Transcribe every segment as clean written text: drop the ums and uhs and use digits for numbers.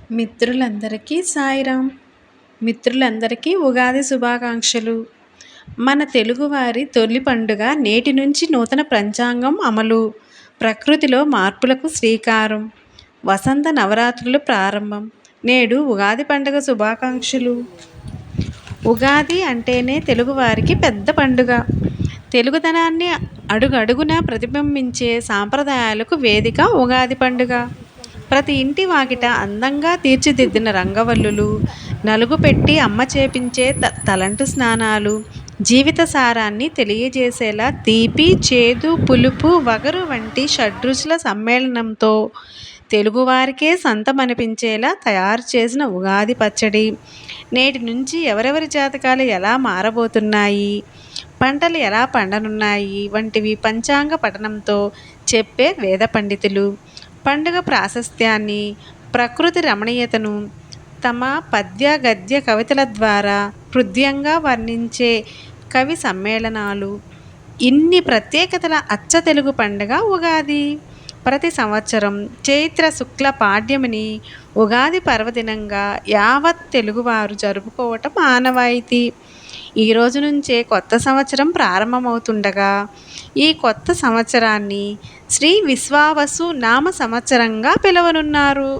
మిత్రులందరికీ సాయిరాం. మిత్రులందరికీ ఉగాది శుభాకాంక్షలు. మన తెలుగువారి తొలి పండుగ నేటి నుంచి నూతన పంచాంగం అమలు, ప్రకృతిలో మార్పులకు శ్రీకారం, వసంత నవరాత్రులు ప్రారంభం. నేడు ఉగాది పండుగ శుభాకాంక్షలు. ఉగాది అంటేనే తెలుగువారికి పెద్ద పండుగ. తెలుగుదనాన్ని అడుగడుగునా ప్రతిబింబించే సాంప్రదాయాలకు వేదిక ఉగాది పండుగ. ప్రతి ఇంటి వాకిట అందంగా తీర్చిదిద్దిన రంగవల్లులు, నలుగు పెట్టి అమ్మ చేపించే తలంటు స్నానాలు, జీవిత సారాన్ని తెలియజేసేలా తీపి, చేదు, పులుపు, వగరు వంటి షడ్రుచుల సమ్మేళనంతో తెలుగువారికే సొంతమనిపించేలా తయారు చేసిన ఉగాది పచ్చడి, నేటి నుంచి ఎవరెవరి జాతకాలు ఎలా మారబోతున్నాయి, పంటలు ఎలా పండనున్నాయి వంటివి పంచాంగ పఠనంతో చెప్పే వేద పండితులు, పండుగ ప్రాశస్త్యాన్ని, ప్రకృతి రమణీయతను తమ పద్య గద్య కవితల ద్వారా హృద్యంగా వర్ణించే కవి సమ్మేళనాలు. ఇన్ని ప్రత్యేకతల అచ్చ తెలుగు పండుగ ఉగాది. ప్రతి సంవత్సరం చైత్ర శుక్ల పాడ్యమిని ఉగాది పర్వదినంగా యావత్ తెలుగువారు జరుపుకోవటం ఆనవాయితీ. ఈ రోజు నుంచే కొత్త సంవత్సరం ప్రారంభమవుతుండగా ఈ కొత్త సంవత్సరాన్ని శ్రీ విశ్వావసు నామ సంవత్సరంగా పిలువనున్నారు.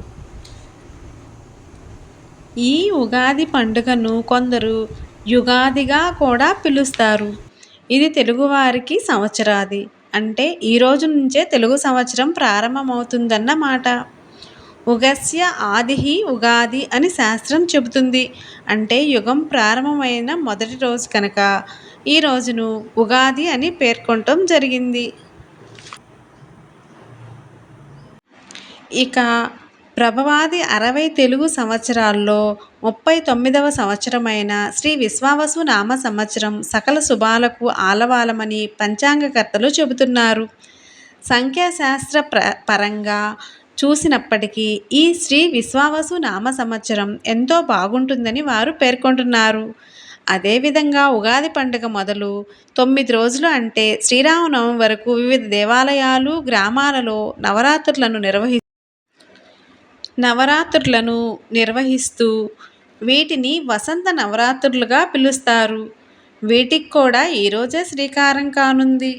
ఈ ఉగాది పండుగను కొందరు యుగాదిగా కూడా పిలుస్తారు. ఇది తెలుగువారికి సంవత్సరాది, అంటే ఈ రోజు నుంచే తెలుగు సంవత్సరం ప్రారంభమవుతుందన్నమాట. ఉగస్య ఆదిహి ఉగాది అని శాస్త్రం చెబుతుంది. అంటే యుగం ప్రారంభమైన మొదటి రోజు కనుక ఈ రోజును ఉగాది అని పేర్కొనటం జరిగింది. ఇక ప్రభవాది 60 తెలుగు సంవత్సరాల్లో 39వ సంవత్సరమైన శ్రీ విశ్వావసు నామ సంవత్సరం సకల శుభాలకు ఆలవాలమని పంచాంగకర్తలు చెబుతున్నారు. సంఖ్యాశాస్త్ర పరంగా చూసినప్పటికీ ఈ శ్రీ విశ్వావసు నామ సంవత్సరం ఎంతో బాగుంటుందని వారు పేర్కొంటున్నారు. అదేవిధంగా ఉగాది పండుగ మొదలు 9 రోజులు అంటే శ్రీరామనవమి వరకు వివిధ దేవాలయాలు, గ్రామాలలో నవరాత్రులను నిర్వహిస్తూ వీటిని వసంత నవరాత్రులుగా పిలుస్తారు. వీటికి కూడా ఈరోజే శ్రీకారం కానుంది.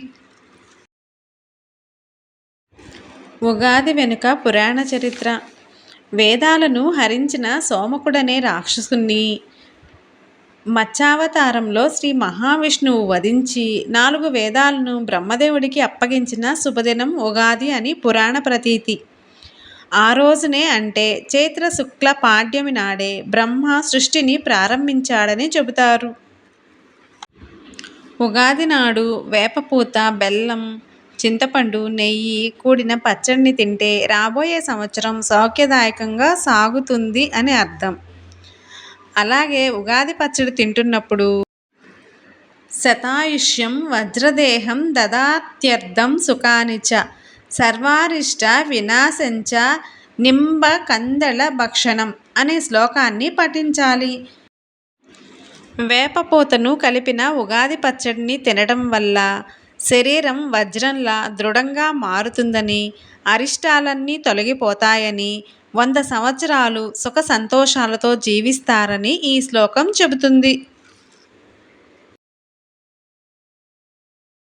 ఉగాది వెనుక పురాణ చరిత్ర. వేదాలను హరించిన సోమకుడనే రాక్షసుని మత్స్యావతారంలో శ్రీ మహావిష్ణువు వధించి 4 వేదాలను బ్రహ్మదేవుడికి అప్పగించిన శుభదినం ఉగాది అని పురాణ ప్రతీతి. ఆ రోజునే అంటే చైత్ర శుక్ల పాడ్యమి నాడే బ్రహ్మ సృష్టిని ప్రారంభించాడని చెబుతారు. ఉగాది నాడు వేపపూత, బెల్లం, చింతపండు, నెయ్యి కూడిన పచ్చడిని తింటే రాబోయే సంవత్సరం సౌఖ్యదాయకంగా సాగుతుంది అని అర్థం. అలాగే ఉగాది పచ్చడి తింటున్నప్పుడు శతాయుష్యం వజ్రదేహం దదాత్యర్థం సుఖానిచ సర్వారిష్ట వినాశంచ నింబ కందళ భక్షణం అనే శ్లోకాన్ని పఠించాలి. వేపపూతను కలిపిన ఉగాది పచ్చడిని తినడం వల్ల శరీరం వజ్రంలా దృఢంగా మారుతుందని, అరిష్టాలన్నీ తొలగిపోతాయని, 100 సంవత్సరాలు సుఖ సంతోషాలతో జీవిస్తారని ఈ శ్లోకం చెబుతుంది.